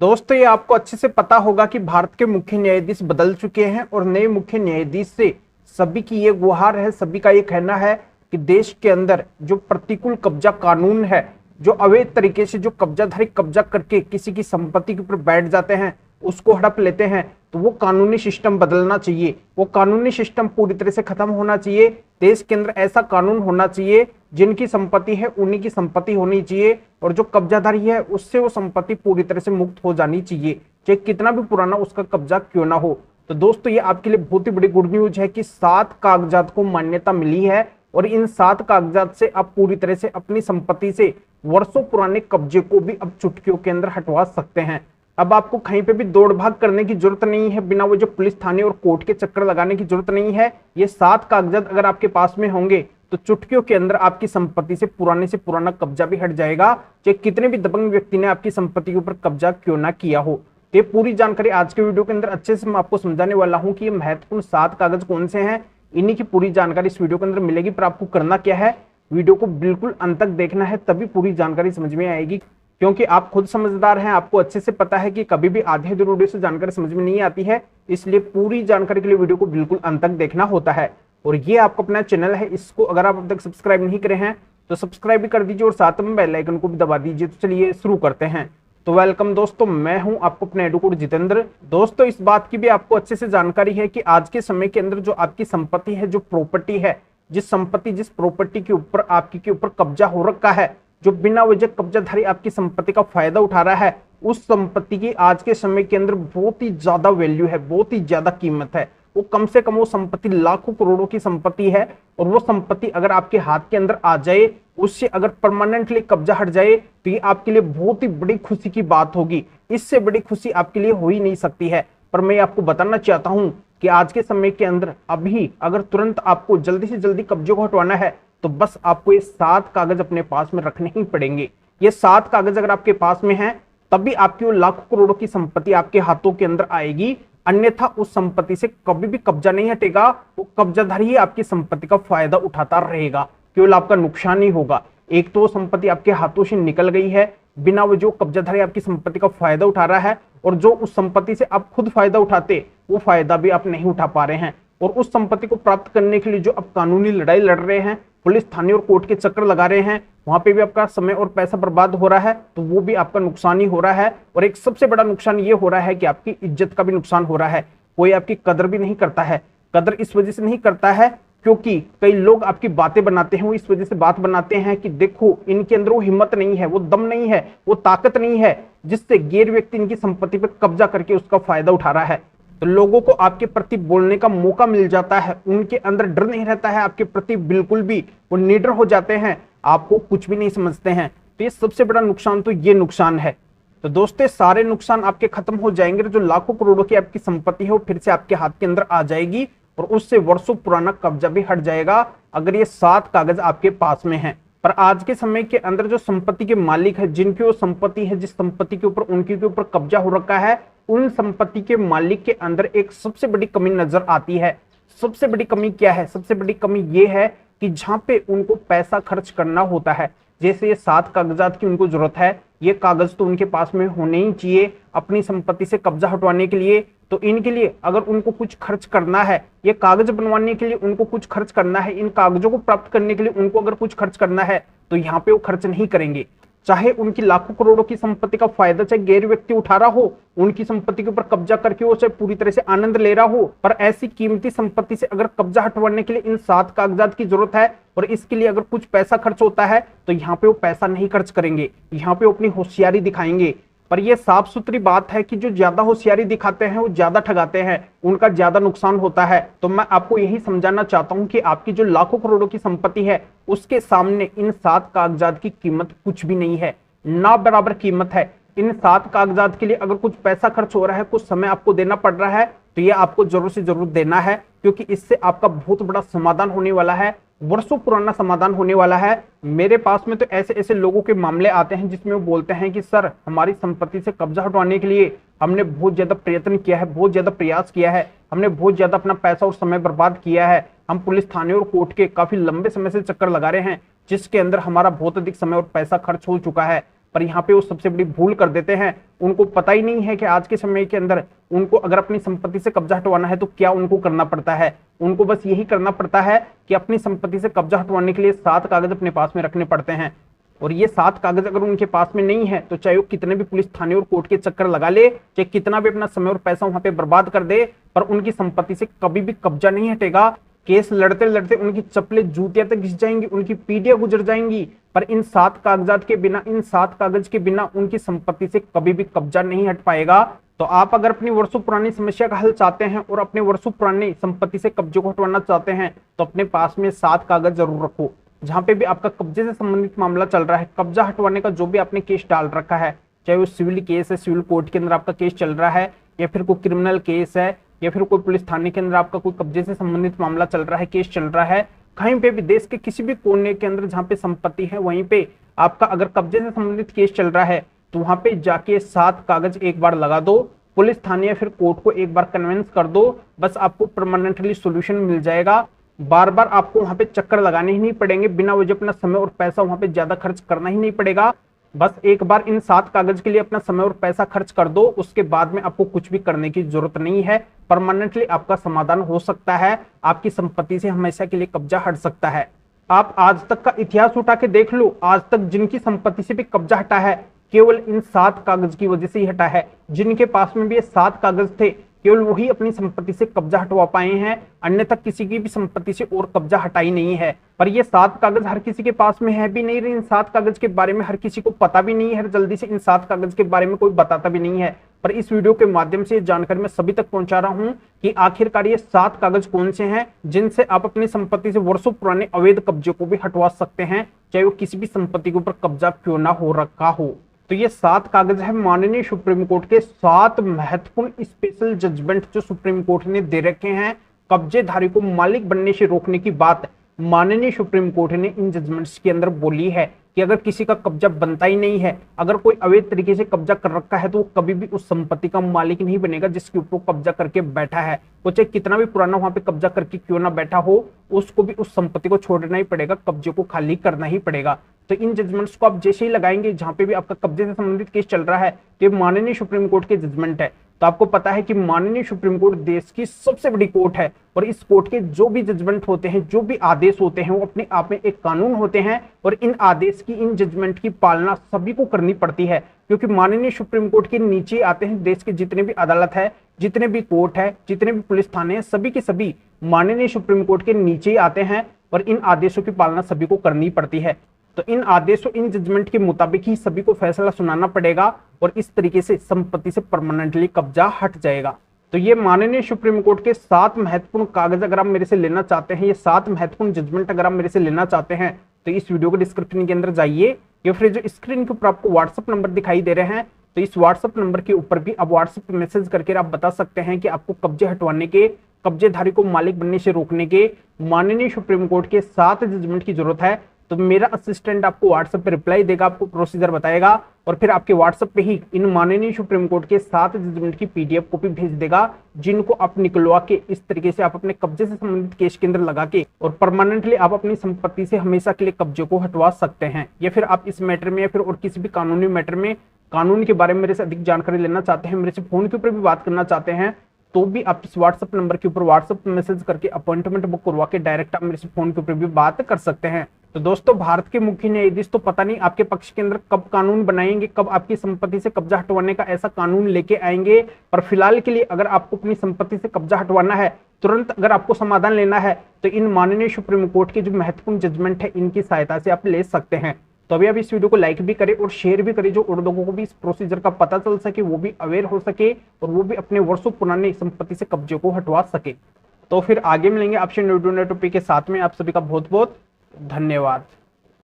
दोस्तों, ये आपको अच्छे से पता होगा कि भारत के मुख्य न्यायाधीश बदल चुके हैं और नए मुख्य न्यायाधीश से सभी की ये गुहार है, सभी का ये कहना है कि देश के अंदर जो प्रतिकूल कब्जा कानून है, जो अवैध तरीके से जो कब्जाधारी कब्जा करके किसी की संपत्ति के ऊपर बैठ जाते हैं, उसको हड़प लेते हैं, तो वो कानूनी सिस्टम बदलना चाहिए। वो कानूनी सिस्टम पूरी तरह से खत्म होना चाहिए। देश के अंदर ऐसा कानून होना चाहिए, जिनकी संपत्ति है उन्हीं की संपत्ति होनी चाहिए और जो कब्जाधारी है उससे वो संपत्ति पूरी तरह से मुक्त हो जानी चाहिए, चाहे कितना भी पुराना उसका कब्जा क्यों ना हो। तो दोस्तों, ये आपके लिए बहुत ही बड़ी गुड न्यूज है कि 7 कागजात को मान्यता मिली है और इन 7 कागजात से आप पूरी तरह से अपनी संपत्ति से वर्षों पुराने कब्जे को भी अब चुटकियों के अंदर हटवा सकते हैं। अब आपको कहीं पे भी दौड़ भाग करने की जरूरत नहीं है, बिना वो जो पुलिस थाने और कोर्ट के चक्कर लगाने की जरूरत नहीं है। ये 7 कागजात अगर आपके पास में होंगे तो चुटकियों के अंदर आपकी संपत्ति से पुराना कब्जा भी हट जाएगा, चाहे कितने भी दबंग व्यक्ति ने आपकी संपत्ति के ऊपर कब्जा क्यों ना किया हो। तो ये पूरी जानकारी आज के वीडियो के अंदर अच्छे से मैं आपको समझाने वाला हूं कि ये महत्वपूर्ण 7 कागज कौन से हैं। इन्हीं की पूरी जानकारी इस वीडियो के अंदर मिलेगी। पर आपको करना क्या है, वीडियो को बिल्कुल अंत तक देखना है, तभी पूरी जानकारी समझ में आएगी। क्योंकि आप खुद समझदार हैं, आपको अच्छे से पता है कि कभी भी आधे अधूरे वीडियो से जानकारी समझ में नहीं आती है, इसलिए पूरी जानकारी के लिए वीडियो को बिल्कुल अंत तक देखना होता है। और ये आपको अपना चैनल है, इसको अगर आप अब तक सब्सक्राइब नहीं करे हैं तो सब्सक्राइब भी कर दीजिए और साथ में बेल आइकन को भी दबा दीजिए। तो चलिए शुरू करते हैं। तो वेलकम दोस्तों, मैं हूं आपको अपने एडवोकेट जितेंद्र। दोस्तों, इस बात की भी आपको अच्छे से जानकारी है कि आज के समय के अंदर जो आपकी संपत्ति है, जो प्रॉपर्टी है, जिस प्रॉपर्टी के ऊपर आपकी के ऊपर कब्जा हो रखा है, जो बिना वजह कब्जाधारी आपकी संपत्ति का फायदा उठा रहा है, उस संपत्ति की आज के समय के अंदर बहुत ही ज्यादा वैल्यू है, बहुत ही ज्यादा कीमत है। वो कम से कम वो संपत्ति लाखों करोड़ों की संपत्ति है और वो संपत्ति अगर आपके हाथ के अंदर आ जाए, उससे अगर परमानेंटली कब्जा हट जाए, तो ये आपके लिए बहुत ही बड़ी खुशी की बात होगी। इससे बड़ी खुशी आपके लिए हो ही नहीं सकती है। पर मैं आपको बताना चाहता हूं कि आज के समय के अंदर अभी अगर तुरंत आपको जल्दी से जल्दी कब्जे को हटवाना है तो बस आपको ये 7 कागज अपने पास में रखने ही पड़ेंगे। ये 7 कागज अगर आपके पास में है तभी आपकी वो लाखों करोड़ों की संपत्ति आपके हाथों के अंदर आएगी, अन्यथा उस संपत्ति से कभी भी कब्जा नहीं हटेगा। वो कब्जाधारी ही आपकी संपत्ति का फायदा उठाता रहेगा, केवल आपका नुकसान ही होगा। एक तो वो संपत्ति आपके हाथों से निकल गई है, बिना वो जो कब्जाधारी आपकी संपत्ति का फायदा उठा रहा है, और जो उस संपत्ति से आप खुद फायदा उठाते, वो फायदा भी आप नहीं उठा पा रहे हैं। और उस संपत्ति को प्राप्त करने के लिए जो आप कानूनी लड़ाई लड़ रहे हैं, पुलिस थाने और कोर्ट के चक्कर लगा रहे हैं, वहां पे भी आपका समय और पैसा बर्बाद हो रहा है, तो वो भी आपका नुकसान ही हो रहा है। और एक सबसे बड़ा नुकसान ये हो रहा है कि आपकी इज्जत का भी नुकसान हो रहा है। कोई आपकी कदर भी नहीं करता है। कदर इस वजह से नहीं करता है क्योंकि कई लोग आपकी बातें बनाते हैं, वो इस वजह से बात बनाते हैं कि देखो इनके अंदर वो हिम्मत नहीं है, वो दम नहीं है, वो ताकत नहीं है, जिससे गैर व्यक्ति इनकी संपत्ति पर कब्जा करके उसका फायदा उठा रहा है। तो लोगों को आपके प्रति बोलने का मौका मिल जाता है, उनके अंदर डर नहीं रहता है आपके प्रति बिल्कुल भी, वो निडर हो जाते हैं, आपको कुछ भी नहीं समझते हैं। तो ये सबसे बड़ा नुकसान तो ये नुकसान है। तो दोस्तों, सारे नुकसान आपके खत्म हो जाएंगे, जो लाखों करोड़ों की आपकी संपत्ति है वो फिर से आपके हाथ के अंदर आ जाएगी और उससे वर्षों पुराना कब्जा भी हट जाएगा, अगर ये 7 कागज आपके पास में है। पर आज के समय के अंदर जो संपत्ति के मालिक है, जिनकी वो संपत्ति है, जिस संपत्ति के ऊपर उनके ऊपर कब्जा हो रखा है, उन संपत्ति के मालिक के अंदर एक सबसे बड़ी कमी नजर आती है। सबसे बड़ी कमी क्या है? सबसे बड़ी कमी ये है कि जहां पे उनको पैसा खर्च करना होता है, जैसे ये 7 कागजात की उनको जरूरत है, ये कागज तो उनके पास में होने ही चाहिए अपनी संपत्ति से कब्जा हटवाने के लिए। तो इनके लिए अगर उनको कुछ खर्च करना है, ये कागज बनवाने के लिए उनको कुछ खर्च करना है, इन कागजों को प्राप्त करने के लिए उनको अगर कुछ खर्च करना है, तो यहाँ पे वो खर्च नहीं करेंगे। चाहे उनकी लाखों करोड़ों की संपत्ति का फायदा चाहे गैर व्यक्ति उठा रहा हो, उनकी संपत्ति के ऊपर कब्जा करके वो चाहे पूरी तरह से आनंद ले रहा हो, पर ऐसी कीमती संपत्ति से अगर कब्जा हटवाने के लिए इन 7 कागजात की जरूरत है और इसके लिए अगर कुछ पैसा खर्च होता है, तो यहाँ पे वो पैसा नहीं खर्च करेंगे, यहाँ पे वो अपनी होशियारी दिखाएंगे। पर यह साफ सुथरी बात है कि जो ज्यादा होशियारी दिखाते हैं वो ज्यादा ठगाते हैं, उनका ज्यादा नुकसान होता है। तो मैं आपको यही समझाना चाहता हूं कि आपकी जो लाखों करोड़ों की संपत्ति है, उसके सामने इन 7 कागजात की कीमत कुछ भी नहीं है, ना बराबर कीमत है। इन 7 कागजात के लिए अगर कुछ पैसा खर्च हो रहा है, कुछ समय आपको देना पड़ रहा है, तो ये आपको जरूर से जरूर देना है, क्योंकि इससे आपका बहुत बड़ा समाधान होने वाला है, वर्षों पुराना समाधान होने वाला है। मेरे पास में तो ऐसे ऐसे लोगों के मामले आते हैं जिसमें वो बोलते हैं कि सर, हमारी संपत्ति से कब्जा हटवाने के लिए हमने बहुत ज्यादा प्रयत्न किया है, बहुत ज्यादा प्रयास किया है, हमने बहुत ज्यादा अपना पैसा और समय बर्बाद किया है, हम पुलिस थाने और कोर्ट के काफी लंबे समय से चक्कर लगा रहे हैं, जिसके अंदर हमारा बहुत अधिक समय और पैसा खर्च हो चुका है, पर यहाँ पे वो सबसे बड़ी भूल कर देते हैं। उनको पता ही नहीं है कि आज के समय के अंदर उनको अगर अपनी संपत्ति से कब्जा हटवाना है तो क्या उनको करना पड़ता है। उनको बस यही करना पड़ता है कि अपनी संपत्ति से कब्जा हटवाने के लिए 7 कागज अपने पास में रखने पड़ते हैं। और ये 7 कागज अगर उनके पास में नहीं है तो चाहे वो कितने भी पुलिस थाने और कोर्ट के चक्कर लगा ले, चाहे कितना भी अपना समय और पैसा वहां पे बर्बाद कर दे, पर उनकी संपत्ति से कभी भी कब्जा नहीं हटेगा। केस लड़ते लड़ते उनकी चप्पलें जूतियां तक घिस जाएंगी, उनकी पीढ़ियां गुजर जाएंगी, पर इन 7 कागजात के बिना, इन 7 कागज के बिना उनकी संपत्ति से कभी भी कब्जा नहीं हट पाएगा। तो आप अगर अपनी वर्षों पुरानी समस्या का हल चाहते हैं और अपने वर्षों पुरानी संपत्ति से कब्जे को हटवाना चाहते हैं तो अपने पास में 7 कागज जरूर रखो। जहां पे भी आपका कब्जे से संबंधित मामला चल रहा है, कब्जा हटवाने का जो भी आपने केस डाल रखा है, चाहे वो सिविल केस है, सिविल कोर्ट के अंदर आपका केस चल रहा है, या फिर कोई क्रिमिनल केस है, या फिर कोई पुलिस थाने के अंदर आपका कोई कब्जे से संबंधित मामला चल रहा है, केस चल रहा है, कहीं पे भी देश के किसी भी कोने के अंदर जहां पे संपत्ति है वहीं पे आपका अगर कब्जे से संबंधित केस चल रहा है तो वहां पे जाके 7 कागज एक बार लगा दो, पुलिस थाने या फिर कोर्ट को एक बार कन्विंस कर दो, बस आपको परमानेंटली सोल्यूशन मिल जाएगा। बार बार आपको वहां पे चक्कर लगाने ही नहीं पड़ेंगे, बिना वजह अपना समय और पैसा वहां पे ज्यादा खर्च करना ही नहीं पड़ेगा। बस एक बार इन 7 कागज के लिए अपना समय और पैसा खर्च कर दो, उसके बाद में आपको कुछ भी करने की जरूरत नहीं है। परमानेंटली आपका समाधान हो सकता है, आपकी संपत्ति से हमेशा के लिए कब्जा हट सकता है। आप आज तक का इतिहास उठा के देख लो, आज तक जिनकी संपत्ति से भी कब्जा हटा है केवल इन 7 कागज की वजह से ही हटा है। जिनके पास में भी ये 7 कागज थे केवल वही अपनी संपत्ति से कब्जा हटवा पाए हैं, अन्यथा किसी की भी संपत्ति से और कब्जा हटाई नहीं है। पर ये 7 कागज हर किसी के पास में है भी नहीं, इन 7 कागज के बारे में हर किसी को पता भी नहीं है, जल्दी से इन 7 कागज के बारे में कोई बताता भी नहीं है। पर इस वीडियो के माध्यम से जानकारी मैं सभी तक पहुंचा रहा हूं कि आखिरकार ये 7 कागज कौन से हैं जिनसे आप अपनी संपत्ति से वर्षों पुराने अवैध कब्जे को भी हटवा सकते हैं, चाहे वो किसी भी संपत्ति के ऊपर कब्जा क्यों ना हो रखा हो। तो ये 7 कागज है माननीय सुप्रीम कोर्ट के 7 महत्वपूर्ण स्पेशल जजमेंट जो सुप्रीम कोर्ट ने दे रखे हैं। कब्जेधारी को मालिक बनने से रोकने की बात माननीय सुप्रीम कोर्ट ने इन जजमेंट्स के अंदर बोली है कि अगर किसी का कब्जा बनता ही नहीं है, अगर कोई अवैध तरीके से कब्जा कर रखा है तो वो कभी भी उस संपत्ति का मालिक नहीं बनेगा जिसके ऊपर कब्जा करके बैठा है। वो चाहे कितना भी पुराना वहां पे कब्जा करके क्यों ना बैठा हो, उसको भी उस संपत्ति को छोड़ना ही पड़ेगा, कब्जे को खाली करना ही पड़ेगा। तो इन जजमेंट्स को आप जैसे ही लगाएंगे जहां पे भी आपका कब्जे से संबंधित केस चल रहा है, तो ये माननीय सुप्रीम कोर्ट के जजमेंट है। तो आपको पता है कि माननीय सुप्रीम कोर्ट देश की सबसे बड़ी कोर्ट है और इस कोर्ट के जो भी जजमेंट होते हैं, जो भी आदेश होते हैं, वो अपने आप में एक कानून होते हैं और इन आदेश की, इन जजमेंट की पालना सभी को करनी पड़ती है। क्योंकि माननीय सुप्रीम कोर्ट के नीचे आते हैं देश के जितने भी अदालत है, जितने भी कोर्ट है, जितने भी पुलिस थाने हैं, सभी के सभी माननीय सुप्रीम कोर्ट के नीचे ही आते हैं और इन आदेशों की पालना सभी को करनी पड़ती है। तो इन आदेशों, इन जजमेंट के मुताबिक ही सभी को फैसला सुनाना पड़ेगा और इस तरीके से संपत्ति से परमानेंटली कब्जा हट जाएगा। तो ये माननीय सुप्रीम कोर्ट के 7 महत्वपूर्ण कागज अगर आप मेरे से लेना चाहते हैं, ये 7 महत्वपूर्ण जजमेंट अगर आप मेरे से लेना चाहते हैं तो इस वीडियो के डिस्क्रिप्शन के अंदर जाइए या फिर जो स्क्रीन के ऊपर आपको व्हाट्सएप नंबर दिखाई दे रहे हैं तो इस व्हाट्सएप नंबर के ऊपर भी आप व्हाट्सएप पे मैसेज करके आप बता सकते हैं कि आपको कब्जे हटवाने के, कब्जेधारी को मालिक बनने से रोकने के माननीय सुप्रीम कोर्ट के 7 जजमेंट की जरूरत है। तो मेरा असिस्टेंट आपको व्हाट्सएप पे रिप्लाई देगा, आपको प्रोसीजर बताएगा और फिर आपके व्हाट्सएप पे ही इन माननीय सुप्रीम कोर्ट के 7 जजमेंट की पीडीएफ कॉपी भेज देगा, जिनको आप निकलवा के इस तरीके से आप अपने कब्जे से संबंधित केस के अंदर लगा के और परमानेंटली आप अपनी संपत्ति से हमेशा के लिए कब्जे को हटवा सकते हैं। या फिर आप इस मैटर में या फिर और किसी भी कानूनी मैटर में, कानून के बारे में मेरे से अधिक जानकारी लेना चाहते हैं, मेरे से फोन के ऊपर भी बात करना चाहते हैं, तो भी आप इस व्हाट्सएप नंबर के ऊपर व्हाट्सएप मैसेज करके अपॉइंटमेंट बुक करवा के डायरेक्ट आप मेरे से फोन के ऊपर भी बात कर सकते हैं। तो दोस्तों, भारत के मुख्य न्यायाधीश तो पता नहीं आपके पक्ष के अंदर कब कानून बनाएंगे, कब आपकी संपत्ति से कब्जा हटवाने का ऐसा कानून लेके आएंगे, पर फिलहाल के लिए अगर आपको अपनी संपत्ति से कब्जा हटवाना है, तुरंत अगर आपको समाधान लेना है तो इन माननीय सुप्रीम कोर्ट के जो महत्वपूर्ण जजमेंट है इनकी सहायता से आप ले सकते हैं। तो अभी आप इस वीडियो को लाइक भी करें और शेयर भी करें, जो और लोगों को भी इस प्रोसीजर का पता चल सके, वो भी अवेयर हो सके और वो भी अपने वर्षों पुराने संपत्ति से कब्जे को हटवा सके। तो फिर आगे मिलेंगे आपसे न्यू टॉपिक के साथ में। आप सभी का बहुत बहुत धन्यवाद।